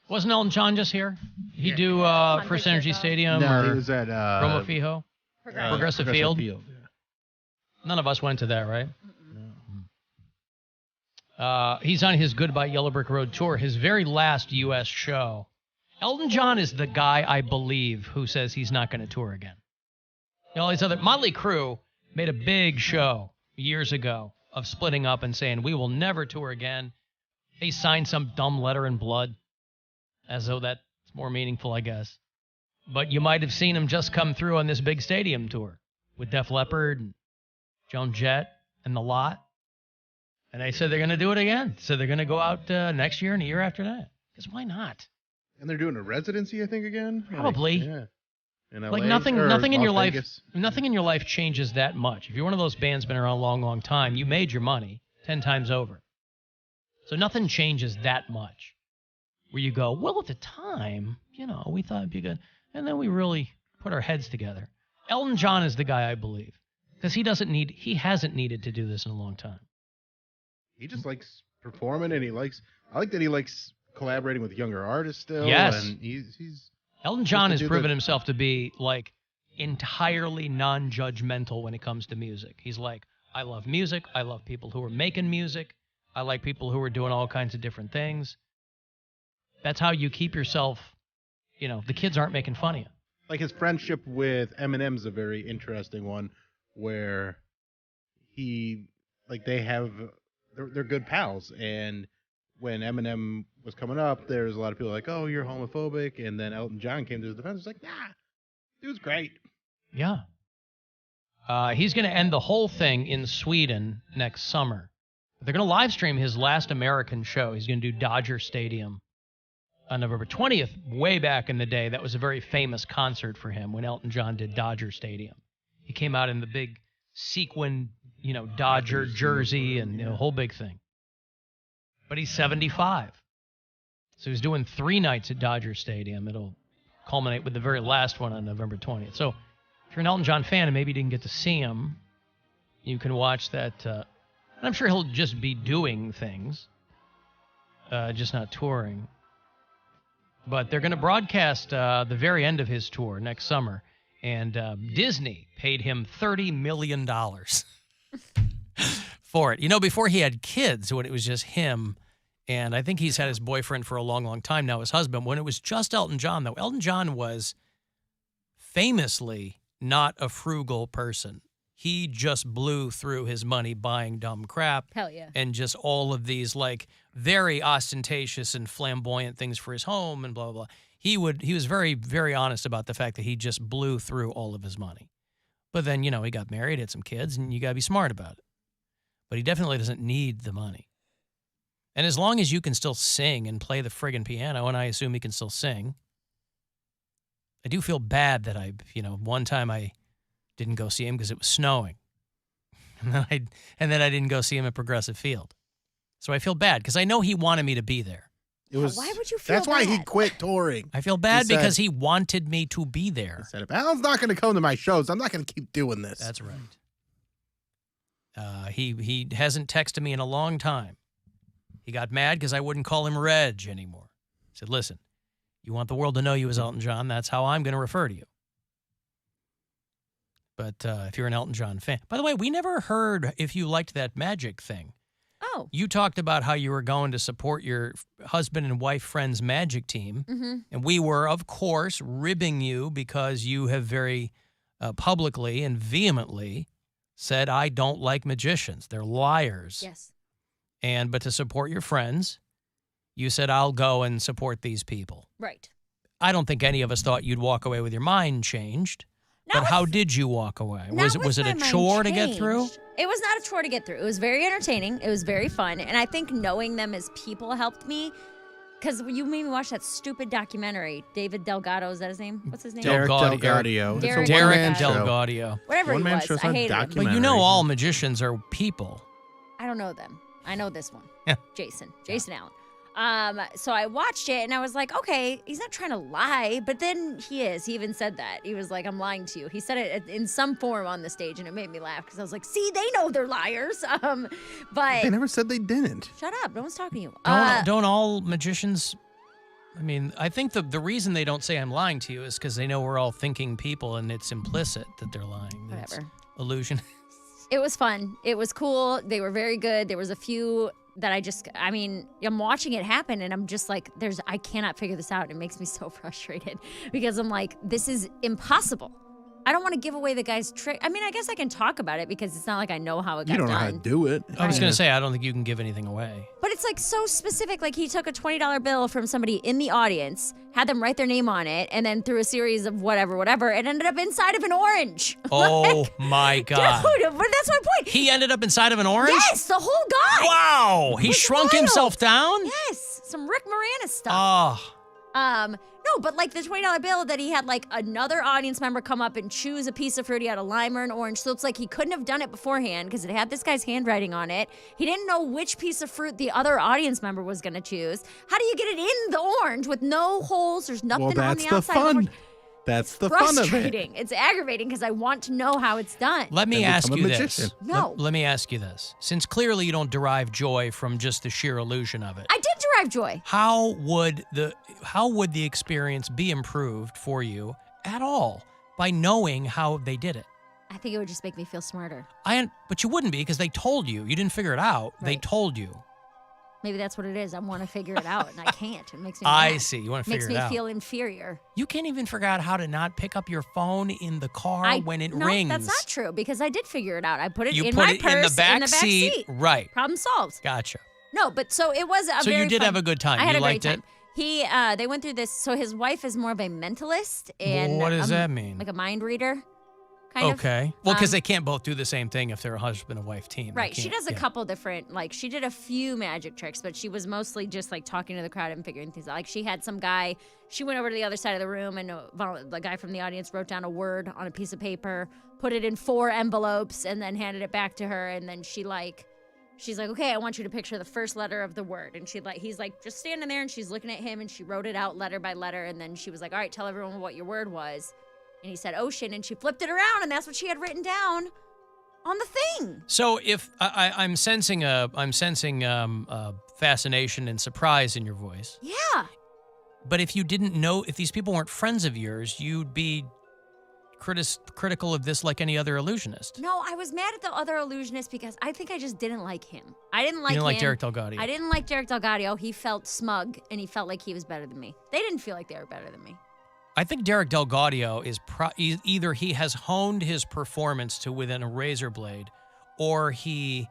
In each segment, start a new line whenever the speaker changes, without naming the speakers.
Wasn't Elton John just here? He do First Energy Stadium
No,
or
he was at
Romo Fijo? Progressive Field?
Yeah.
None of us went to that, right? He's on his Goodbye Yellow Brick Road tour, his very last U.S. show. Elton John is the guy, I believe, who says he's not going to tour again. You know, all these other Motley Crue made a big show years ago of splitting up and saying, we will never tour again. They signed some dumb letter in blood, as though that's more meaningful, I guess. But you might have seen him just come through on this big stadium tour with Def Leppard and Joan Jett and the lot. And they said they're going to do it again. So they're going to go out next year and the year after that. Because why not?
And they're doing a residency, I think, again?
Probably.
Yeah. In LA,
Like nothing in your
Vegas.
life, nothing in your life changes that much. If you're one of those bands been around a long, long time, you made your money 10 times over. So nothing changes that much. Where you go, well, at the time, you know, we thought it'd be good, and then we really put our heads together. Elton John is the guy, I believe, because he hasn't needed to do this in a long time.
He just likes performing, and I like that he likes collaborating with younger artists still.
Yes.
And he's
Elton John has proven himself to be, like, entirely non-judgmental when it comes to music. He's like, I love music. I love people who are making music. I like people who are doing all kinds of different things. That's how you keep yourself, you know, the kids aren't making fun of you.
like his friendship with Eminem's a very interesting one, where they're good pals, and when Eminem was coming up, there was a lot of people like, oh, you're homophobic, and then Elton John came to his defense. It's like, nah, dude's great.
Yeah. He's going to end the whole thing in Sweden next summer. They're going to live stream his last American show. He's going to do Dodger Stadium on November 20th. Way back in the day, that was a very famous concert for him when Elton John did Dodger Stadium. He came out in the big sequin, Dodger jersey and the whole big thing. But he's 75. So he's doing 3 nights at Dodger Stadium. It'll culminate with the very last one on November 20th. So if you're an Elton John fan and maybe you didn't get to see him, you can watch that. And I'm sure he'll just be doing things, just not touring. But they're going to broadcast the very end of his tour next summer. And Disney paid him $30 million for it. Before he had kids, when it was just him, and I think he's had his boyfriend for a long, long time now, his husband. When it was just Elton John, though, Elton John was famously not a frugal person. He just blew through his money buying dumb crap.
Hell yeah.
And just all of these, very ostentatious and flamboyant things for his home and blah, blah, blah. He was very, very honest about the fact that he just blew through all of his money. But then, he got married, had some kids, and you got to be smart about it. But he definitely doesn't need the money. And as long as you can still sing and play the friggin' piano, and I assume he can still sing, I do feel bad that one time I didn't go see him because it was snowing. And then I didn't go see him at Progressive Field. So I feel bad because I know he wanted me to be there.
Why would you feel
That's
bad?
why he quit touring.
I feel bad because he wanted me to be there.
He said, if Alan's not going to come to my shows, I'm not going to keep doing this.
That's right. He hasn't texted me in a long time. He got mad because I wouldn't call him Reg anymore. He said, listen, you want the world to know you as Elton John, that's how I'm going to refer to you. But if you're an Elton John fan. By the way, we never heard if you liked that Magic thing.
Oh.
You talked about how you were going to support your husband and wife friend's Magic team.
Mm-hmm.
And we were, of course, ribbing you because you have very publicly and vehemently said, I don't like magicians. They're liars.
Yes.
But to support your friends, you said, I'll go and support these people.
Right.
I don't think any of us thought you'd walk away with your mind changed. But how did you walk away? Was it a chore to get through?
It was not a chore to get through. It was very entertaining. It was very fun. And I think knowing them as people helped me. Because you made me watch that stupid documentary. David Delgado, is that his name? What's his name?
Derek Delgaudio.
Derek
Delgaudio.
Whatever he
One-man
was.
show's
I
not
hate him.
documentary.
But all magicians are people.
I don't know them. I know this one.
Yeah.
Jason Allen. So I watched it and I was like, okay, he's not trying to lie, but then he is. He even said that. He was like, I'm lying to you. He said it in some form on the stage and it made me laugh because I was like, see, they know they're liars. But
They never said they didn't.
shut up. No one's talking to you.
Don't all magicians I mean, I think the reason they don't say I'm lying to you is because they know we're all thinking people and it's implicit that they're lying.
Whatever.
It's illusion.
It was fun. It was cool. They were very good. There was a few that I'm watching it happen and I'm just like, I cannot figure this out. It makes me so frustrated because I'm like, this is impossible. I don't want to give away the guy's trick. I mean, I guess I can talk about it because it's not like I know how it got done.
You don't know how to do it.
I was going to say, I don't think you can give anything away.
But it's like so specific. Like he took a $20 bill from somebody in the audience, had them write their name on it, and then through a series of whatever, it ended up inside of an orange.
Oh my God.
Dude, but that's my point.
He ended up inside of an orange?
Yes, the whole guy.
Wow. He shrunk himself down?
Yes, some Rick Moranis stuff.
Oh.
No, but like the $20 bill that he had like another audience member come up and choose a piece of fruit. He had a lime or an orange. So it's like he couldn't have done it beforehand because it had this guy's handwriting on it. He didn't know which piece of fruit the other audience member was going to choose. How do you get it in the orange with no holes? There's nothing on the outside.
Well, that's the fun. That's the fun of it.
Frustrating. It's aggravating because I want to know how it's done.
Let me ask you this.
No.
Let me ask you this. Since clearly you don't derive joy from just the sheer illusion of it.
I did derive joy.
How would the experience be improved for you at all by knowing how they did it?
I think it would just make me feel smarter.
But you wouldn't be because they told you. You didn't figure it out. Right. They told you.
Maybe that's what it is. I want to figure it out, and I can't. It makes me
I
mad.
see. You want to figure it out.
Makes me feel inferior.
You can't even figure out how to not pick up your phone in the car when it rings.
No, that's not true because I did figure it out. I put it in
my
my purse
in the back seat. Right.
Problem solved.
Gotcha.
No, but so it was a
So
very
you did
fun,
have a good time.
I had
you
a
liked
great time. They went through this. So his wife is more of a mentalist and
what does that mean?
Like a mind reader. Kind of.
Okay. Well, because they can't both do the same thing if they're a husband and wife team.
Right. She does a couple different, like, she did a few magic tricks, but she was mostly just, like, talking to the crowd and figuring things out. Like, she had some guy, she went over to the other side of the room, and the guy from the audience wrote down a word on a piece of paper, put it in 4 envelopes, and then handed it back to her. And then she's like, okay, I want you to picture the first letter of the word. And he's like, just standing there, and she's looking at him, and she wrote it out letter by letter. And then she was like, all right, tell everyone what your word was. And he said ocean, and she flipped it around, and that's what she had written down on the thing.
So if I'm sensing fascination and surprise in your voice.
Yeah.
But if you didn't know, if these people weren't friends of yours, you'd be critical of this like any other illusionist.
No, I was mad at the other illusionist because I think I just didn't like him. I didn't like him.
You didn't like Derek Delgadio.
I didn't like Derek Delgadio. He felt smug, and he felt like he was better than me. They didn't feel like they were better than me.
I think Derek Delgadio is either he has honed his performance to within a razor blade, or he.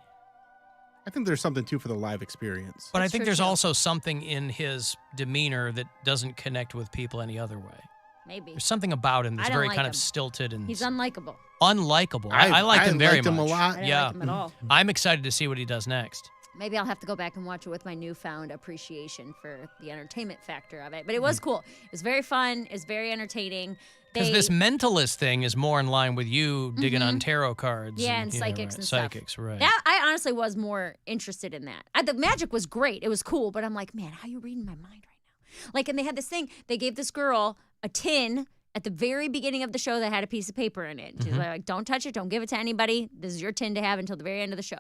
I think there's something too for the live experience.
But I think there's also something in his demeanor that doesn't connect with people any other way.
Maybe
there's something about him that's very
like
kind
him.
of stilted and
he's unlikable.
Unlikable. I liked him very much.
I liked him a lot.
I didn't like him at all.
I'm excited to see what he does next.
Maybe I'll have to go back and watch it with my newfound appreciation for the entertainment factor of it. But it was cool. It was very fun. It was very entertaining.
Because this mentalist thing is more in line with you digging on tarot cards.
Yeah, and psychics and stuff.
Psychics, right.
That, I honestly was more interested in that. The magic was great. It was cool. But I'm like, man, how are you reading my mind right now? Like, and they had this thing. They gave this girl a tin at the very beginning of the show that had a piece of paper in it. She's like, don't touch it. Don't give it to anybody. This is your tin to have until the very end of the show.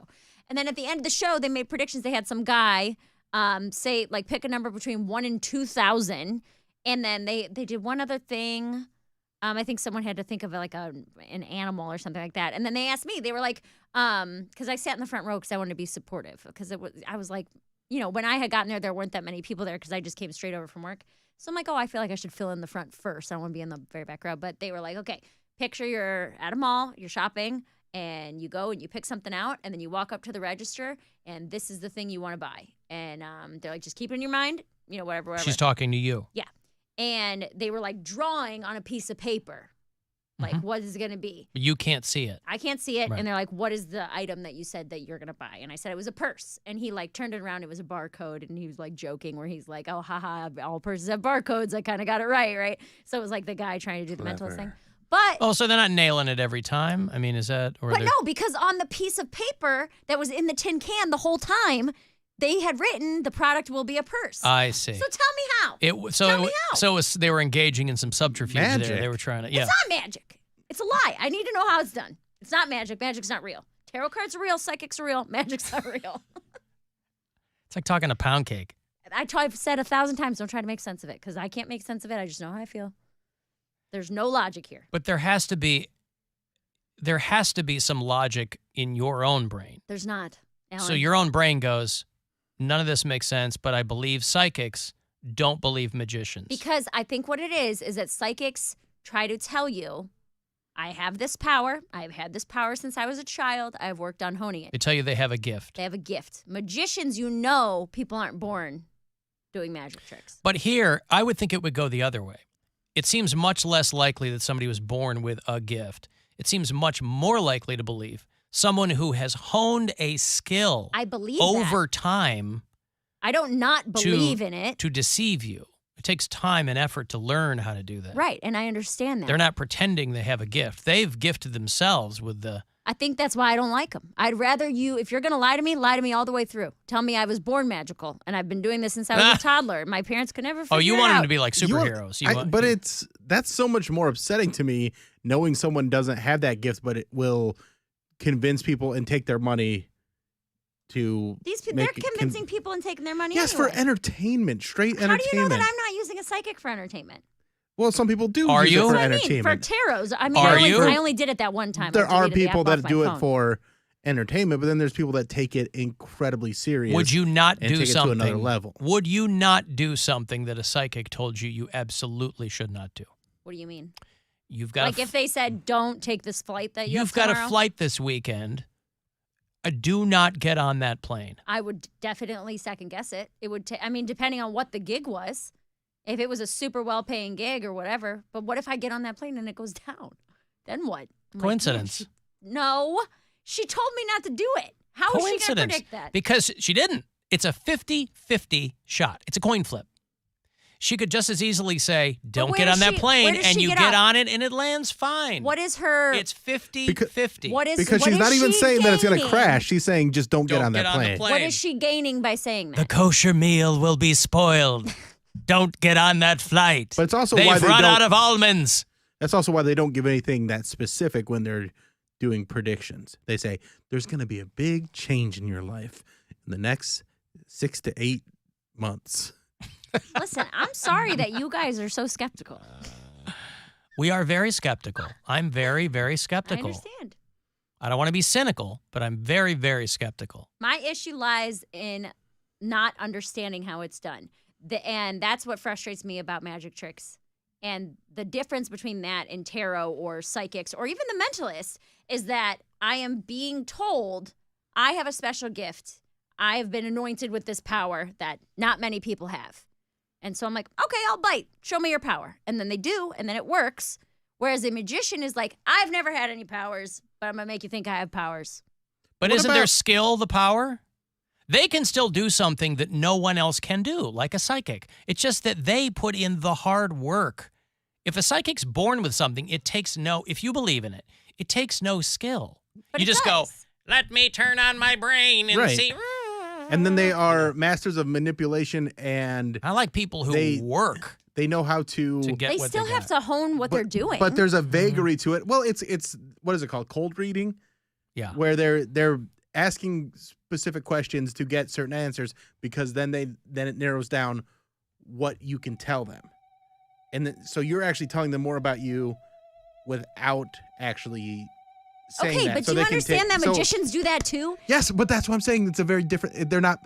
And then at the end of the show, they made predictions. They had some guy say, like, pick a number between 1 and 2,000. And then they did one other thing. I think someone had to think of like an animal or something like that. And then they asked me. They were like, because I sat in the front row because I wanted to be supportive. Because I was like, you know, when I had gotten there weren't that many people there because I just came straight over from work. So I'm like, oh, I feel like I should fill in the front first. I don't want to be in the very back row. But they were like, okay, picture you're at a mall, you're shopping. And you go and you pick something out, and then you walk up to the register, and this is the thing you want to buy. And they're like, just keep it in your mind, you know, whatever.
She's talking to you.
Yeah. And they were like drawing on a piece of paper, like what is it going to be?
You can't see it.
I can't see it.
Right.
And they're like, what is the item that you said that you're going to buy? And I said it was a purse. And he like turned it around. It was a barcode. And he was like joking where he's like, oh, haha, all purses have barcodes. I kind of got it right? So it was like the guy trying to do the mentalist thing. But
so they're not nailing it every time? I mean, is that? Or
but no, because on the piece of paper that was in the tin can the whole time, they had written the product will be a purse.
I see.
So tell me how.
So they were engaging in some subterfuge
magic.
there. They were trying to. Yeah.
It's not magic. It's a lie. I need to know how it's done. It's not magic. Magic's not real. Tarot cards are real. Psychics are real. Magic's not real.
It's like talking to Poundcake.
I've said 1,000 times, don't try to make sense of it, because I can't make sense of it. I just know how I feel. There's no logic here.
But there has to be some logic in your own brain.
There's not, Alan.
So your own brain goes, none of this makes sense, but I believe psychics, don't believe magicians.
Because I think what it is that psychics try to tell you, I have this power. I've had this power since I was a child. I've worked on honing it.
They tell you they have a gift.
They have a gift. Magicians, people aren't born doing magic tricks.
But here, I would think it would go the other way. It seems much less likely that somebody was born with a gift. It seems much more likely to believe someone who has honed a skill
I believe
over time.
I don't not believe in it.
To deceive you. It takes time and effort to learn how to do that.
Right, and I understand that.
They're not pretending they have a gift. They've gifted themselves with the...
I think that's why I don't like them. I'd rather you, if you're going to lie to me all the way through. Tell me I was born magical, and I've been doing this since I was a toddler. My parents could never figure it out.
Oh, you want them to be like superheroes.
That's so much more upsetting to me, knowing someone doesn't have that gift, but it will convince people and take their money to...
They're convincing people and taking their money
Yes,
anyway.
for entertainment, straight entertainment.
How do you know that I'm not using a psychic for entertainment?
Well, some people do
Are
use
you?
it for
I mean,
entertainment.
for tarots. I mean, I only did it that one time.
There
I
are
deleted the
people
app
that
off my
do
phone.
it for entertainment, but then there's people that take it incredibly serious.
Would you not
and
do
take
something?
it to another level?
Would you not do something that a psychic told you absolutely should not do?
What do you mean?
You've got
like if they said, "Don't take this flight that
you've got a flight this weekend. Do not get on that plane.
I would definitely second guess it. It would. I mean, depending on what the gig was. If it was a super well-paying gig or whatever, but what if I get on that plane and it goes down? Then what?
Coincidence.
No, she told me not to do it. How is she going to predict that?
Because she didn't. It's a 50-50 shot. It's a coin flip. She could just as easily say, don't get on that plane, and you get on it, and it lands fine.
What is her...
It's 50-50.
Because she's not even saying that it's going to crash. She's saying just don't get on that plane.
What is she gaining by saying that?
The kosher meal will be spoiled. Don't get on that flight.
But it's also
They've
why they
run
don't,
out of almonds.
That's also why they don't give anything that specific when they're doing predictions. They say, there's going to be a big change in your life in the next 6 to 8 months.
Listen, I'm sorry that you guys are so skeptical.
We are very skeptical. I'm very, very skeptical.
I understand.
I don't want to be cynical, but I'm very, very skeptical.
My issue lies in not understanding how it's done. And that's what frustrates me about magic tricks. And the difference between that and tarot or psychics or even the mentalists is that I am being told I have a special gift. I have been anointed with this power that not many people have. And so I'm like, okay, I'll bite. Show me your power. And then they do, and then it works. Whereas a magician is like, I've never had any powers, but I'm going to make you think I have powers.
But isn't their skill the power? They can still do something that no one else can do, like a psychic. It's just that they put in the hard work. If a psychic's born with something, if you believe in it, it takes no skill.
But
you just go, let me turn on my brain and see.
And then they are masters of manipulation, and
I like people who work.
They know how to
get
they
what
still have to hone what they're doing.
But there's a vagary to it. Well, it's what is it called? Cold reading?
Yeah.
Where they're asking specific questions to get certain answers, because then it narrows down what you can tell them. And so you're actually telling them more about you without actually saying that.
Okay, but
so
do you understand that magicians do that too?
Yes, but that's what I'm saying. It's a very different. They're not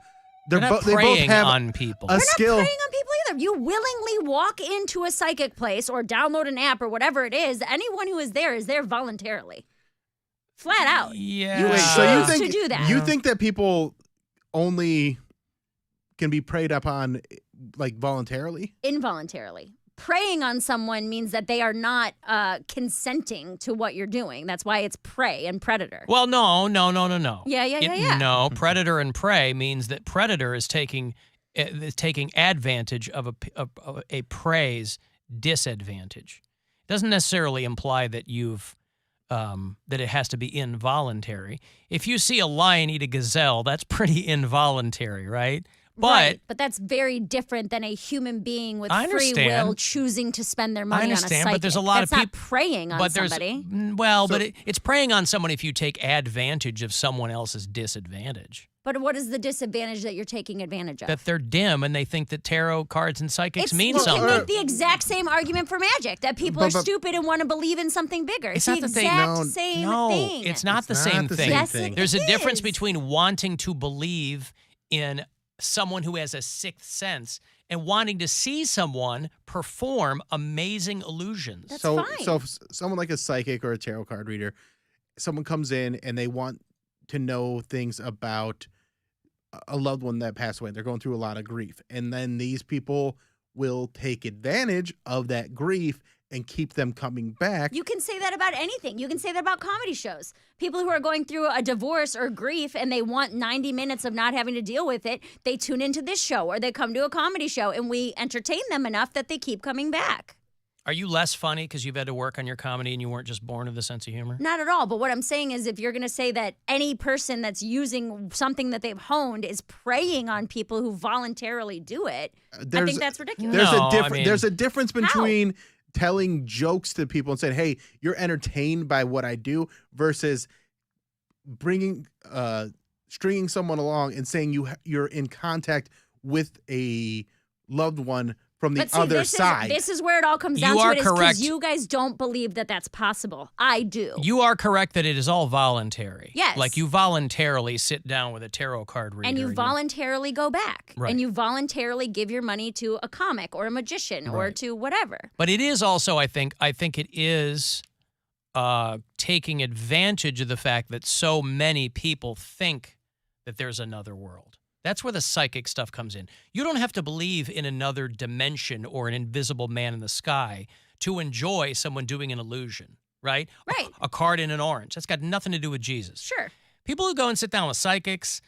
preying on people.
A
They're
skill.
not preying on people either. You willingly walk into a psychic place or download an app or whatever it is. Anyone who is there voluntarily. Flat out.
Yeah.
You choose to do that.
You think that people only can be preyed upon like voluntarily?
Involuntarily. Preying on someone means that they are not consenting to what you're doing. That's why it's prey and predator.
Well, no.
Yeah.
No, predator and prey means that predator is taking advantage of a prey's disadvantage. It doesn't necessarily imply that that it has to be involuntary. If you see a lion eat a gazelle, that's pretty involuntary, right? But
that's very different than a human being with
I
free
understand.
will choosing to spend their money
I
on a
understand,
psychic.
but there's a lot
that's
of
not
people
preying on somebody.
But it's preying on someone if you take advantage of someone else's disadvantage.
But what is the disadvantage that you're taking advantage of?
That they're dim and they think that tarot cards and psychics mean
you
something.
can make the exact same argument for magic, that people are stupid and want to believe in something bigger. It's
not
the
the thing.
exact same thing.
It's not the same thing.
Yes, it
There's a difference
is.
between wanting to believe in someone who has a sixth sense and wanting to see someone perform amazing illusions.
That's
so
fine.
so if someone like a psychic or a tarot card reader, someone comes in and they want to know things about a loved one that passed away. They're going through a lot of grief. And then these people will take advantage of that grief and keep them coming back.
You can say that about anything. You can say that about comedy shows. People who are going through a divorce or grief and they want 90 minutes of not having to deal with it, they tune into this show or they come to a comedy show and we entertain them enough that they keep coming back.
Are you less funny because you've had to work on your comedy and you weren't just born with a sense of humor?
Not at all. But what I'm saying is if you're going to say that any person that's using something that they've honed is preying on people who voluntarily do it, I think that's ridiculous.
There's a difference between telling jokes to people and saying, hey, you're entertained by what I do versus bringing, stringing someone along and saying you're in contact with a loved one from the other side.
This is where it all comes down to it, is because you guys don't believe that that's possible. I do.
You are correct that it is all voluntary.
Yes.
Like you voluntarily sit down with a tarot card reader.
And you voluntarily go back.
Right.
And you voluntarily give your money to a comic or a magician or to whatever.
But it is also, I think it is taking advantage of the fact that so many people think that there's another world. That's where the psychic stuff comes in. You don't have to believe in another dimension or an invisible man in the sky to enjoy someone doing an illusion, right?
Right.
A card in an orange. That's got nothing to do with Jesus.
Sure.
People who go and sit down with psychics,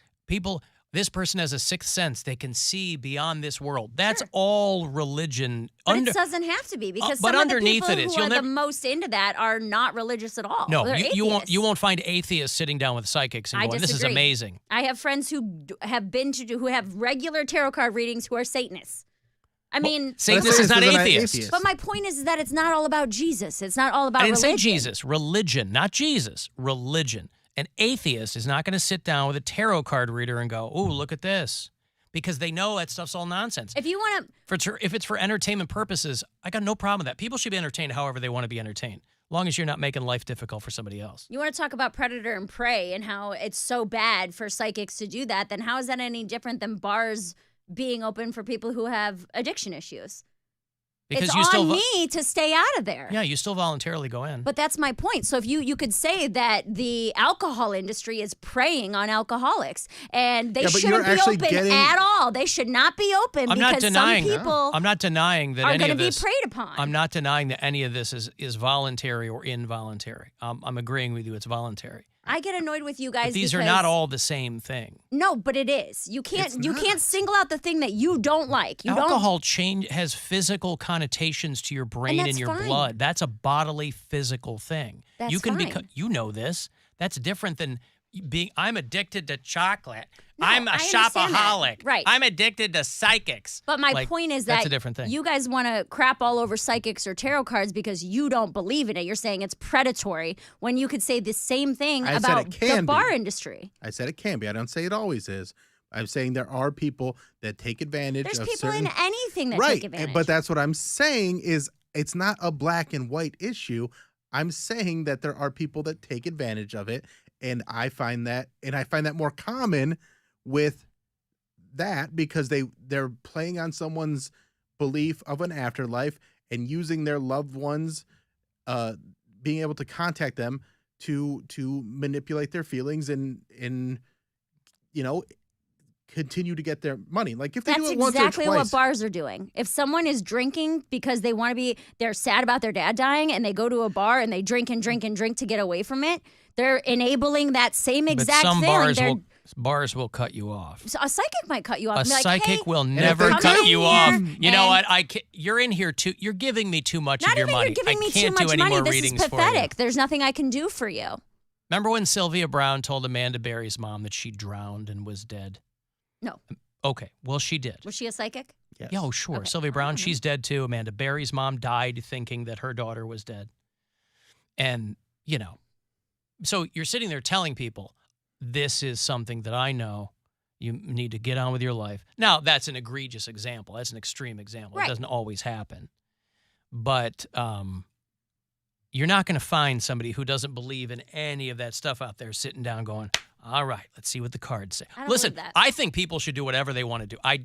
this person has a sixth sense. They can see beyond this world. That's all religion.
But it doesn't have to be because
but
some of the
underneath
people
it is.
who are the most into that are not religious at all.
No,
They're
you won't find atheists sitting down with psychics and going, "This is amazing."
I have friends who have regular tarot card readings who are Satanists. I mean,
Satanists is not atheist.
But my point is that it's not all about Jesus. It's not all about religion.
I didn't say Jesus. Religion, not Jesus. Religion. An atheist is not going to sit down with a tarot card reader and go, "Oh, look at this," because they know that stuff's all nonsense.
If you want
to, if it's for entertainment purposes, I got no problem with that. People should be entertained however they want to be entertained, as long as you're not making life difficult for somebody else.
You want to talk about predator and prey and how it's so bad for psychics to do that? Then how is that any different than bars being open for people who have addiction issues?
Because
it's on me to stay out of there.
Yeah, you still voluntarily go in.
But that's my point. So if you could say that the alcohol industry is preying on alcoholics and they shouldn't be open at all. They should not be open because some people
I'm not denying that
are
any
going
of
to be
this,
preyed upon.
I'm not denying that any of this is voluntary or involuntary. I'm agreeing with you. It's voluntary.
I get annoyed with you guys.
But these are not all the same thing.
No, but it is. You can't single out the thing that you don't like.
Alcohol has physical connotations to your brain and your blood. That's a bodily physical thing.
That's
you can
fine.
You know this. That's different than being I'm addicted to chocolate.
No,
I'm a shopaholic.
Right.
I'm addicted to psychics.
But my point is
that's
that
a different thing.
You guys want to crap all over psychics or tarot cards because you don't believe in it. You're saying it's predatory when you could say the same thing about the bar industry.
I said it can be. I don't say it always is. I'm saying there are people that take advantage of
people in anything that take advantage.
But that's what I'm saying is it's not a black and white issue. I'm saying that there are people that take advantage of it. And I find that more common with that because they're playing on someone's belief of an afterlife and using their loved ones, being able to contact them to manipulate their feelings and continue to get their money. Like if they do it once or twice. That's
exactly what bars are doing. If someone is drinking because they're sad about their dad dying and they go to a bar and they drink and drink and drink to get away from it, they're enabling that same exact thing.
Some bars will cut you off.
So a psychic might cut you off.
A psychic will never cut you off. You know what? You're in here too. You're giving me too much of your money.
Not even you're giving me too much money. This is pathetic. There's nothing I can do for you.
Remember when Sylvia Browne told Amanda Berry's mom that she drowned and was dead?
No.
Okay, well, she did.
Was she a psychic?
Yes.
Yeah, oh, sure.
Okay.
Sylvia Brown, she's dead too. Amanda Berry's mom died thinking that her daughter was dead. And, so you're sitting there telling people, this is something that I know. You need to get on with your life. Now, that's an egregious example. That's an extreme example.
Right.
It doesn't always happen. But you're not going to find somebody who doesn't believe in any of that stuff out there sitting down going, all right, let's see what the cards say.
I don't
Listen,
believe that.
I think people should do whatever they want to do. I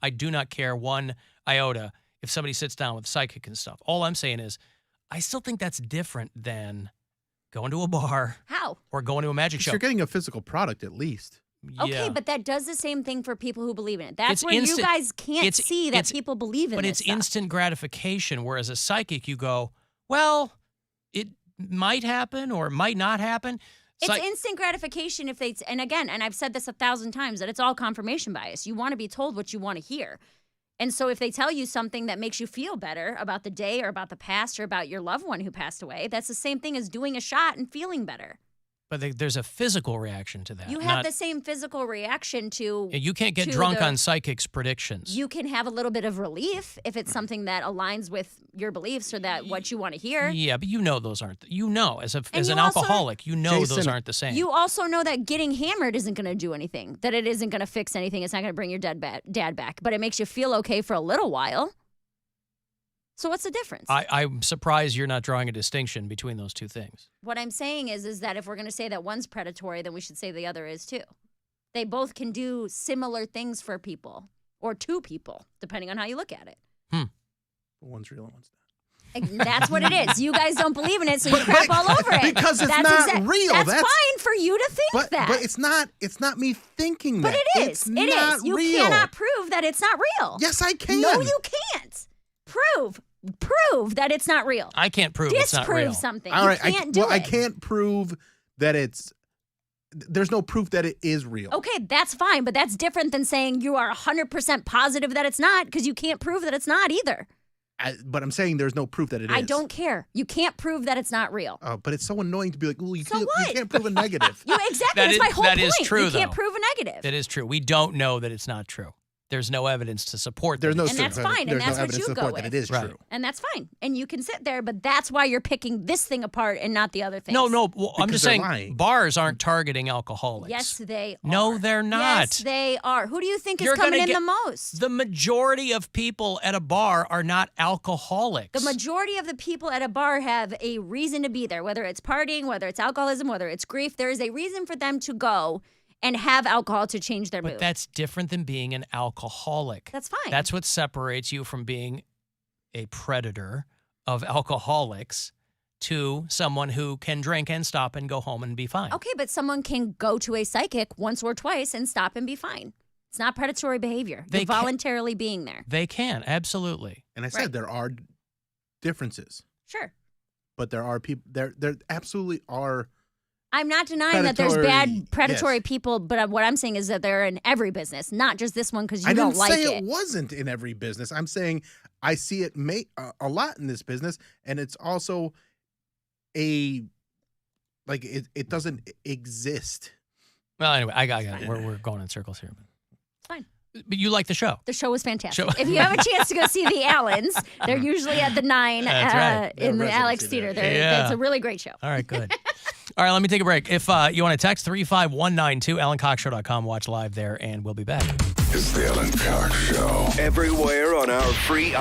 do not care one iota if somebody sits down with psychic and stuff. All I'm saying is I still think that's different than going to a bar
How?
or going to a magic show.
You're getting a physical product at least.
Okay,
Yeah.
but that does the same thing for people who believe in it. That's
It's
where
instant-
you guys can't
it's-
see that
it's-
people believe in
But
this
it's
stuff.
instant gratification, whereas a psychic, you go, well, it might happen or it might not happen.
It's instant gratification if they, and again, and I've said this 1,000 times, that it's all confirmation bias. You want to be told what you want to hear. And so if they tell you something that makes you feel better about the day or about the past or about your loved one who passed away, that's the same thing as doing a shot and feeling better.
But there's a physical reaction to that.
You have the same physical reaction to.
You can't get
to
drunk
the-
on psychics' predictions.
You can have a little bit of relief if it's something that aligns with your beliefs or that what you want to hear.
Yeah, but those aren't. As an
you also-
alcoholic, those
Jason,
aren't the same.
You also know that getting hammered isn't going to do anything, that it isn't going to fix anything. It's not going to bring your dad back, but it makes you feel okay for a little while. So what's the difference?
I'm surprised you're not drawing a distinction between those two things.
What I'm saying is that if we're going to say that one's predatory, then we should say the other is too. They both can do similar things for people or to people, depending on how you look at it.
One's real and one's not.
And that's what it is. You guys don't believe in it, so you crap all over it.
Because it's not real.
That's fine for you to think that.
But it's not me thinking
But
that.
it is.
It's
It
not
is. You
real.
cannot prove that it's not real.
Yes, I can.
No, you can't. Prove that it's not real.
I can't prove it's not real.
Disprove something.
All right,
you can't do it.
I can't prove that it's. There's no proof that it is real.
Okay, that's fine, but that's different than saying you are 100% positive that it's not, because you can't prove that it's not either.
But I'm saying there's no proof that it is.
I don't care. You can't prove that it's not real.
But it's so annoying to be like, well, you
So
can't.
what?
You can't prove a negative.
Exactly.
That
That's
is-
my whole
that
point.
is true,
you can't
though.
prove a negative.
That is true. We don't know that it's not true. There's no evidence to support that.
There's no.
And that's fine, and
There's
that's
no
what
evidence
you
to
go
support that
with.
it is
Right.
true.
And that's fine. And you can sit there, but that's why you're picking this thing apart and not the other things.
No. Well, I'm
Because
just
they're
saying
lying.
bars aren't targeting alcoholics.
Yes, they are.
No, they're not.
Yes, they are. Who do you think
You're
is coming
gonna
in
get-
the most?
The majority of people at a bar are not alcoholics.
The majority of the people at a bar have a reason to be there, whether it's partying, whether it's alcoholism, whether it's grief. There is a reason for them to go and have alcohol to change their
But
mood.
that's different than being an alcoholic.
That's fine.
That's what separates you from being a predator of alcoholics to someone who can drink and stop and go home and be fine.
Okay, but someone can go to a psychic once or twice and stop and be fine. It's not predatory behavior.
They
You're
can-
voluntarily being there.
They can, absolutely.
And I said
Right.
there are differences,
Sure.
but there are people. There absolutely are.
I'm not denying that there's
Predatory,
bad predatory
yes.
people, but what I'm saying is that they're in every business, not just this one because you
I
don't
didn't
like
say
it.
it wasn't in every business. I'm saying I see it a lot in this business, and it's also it doesn't exist.
Well, anyway, I got it. We're going in circles here.
It's fine.
But you like the show.
The show was fantastic.
Show-
If you have a chance to go see the Allens, they're usually at the 9
That's right.
in
Their
the Alex
residency
Theater.
there.
Yeah.
It's a really great show.
All right, good. All right, let me take a break. If you want to text 35192, AlanCoxShow.com, watch live there, and we'll be back.
It's the Alan Cox Show.
Everywhere on our free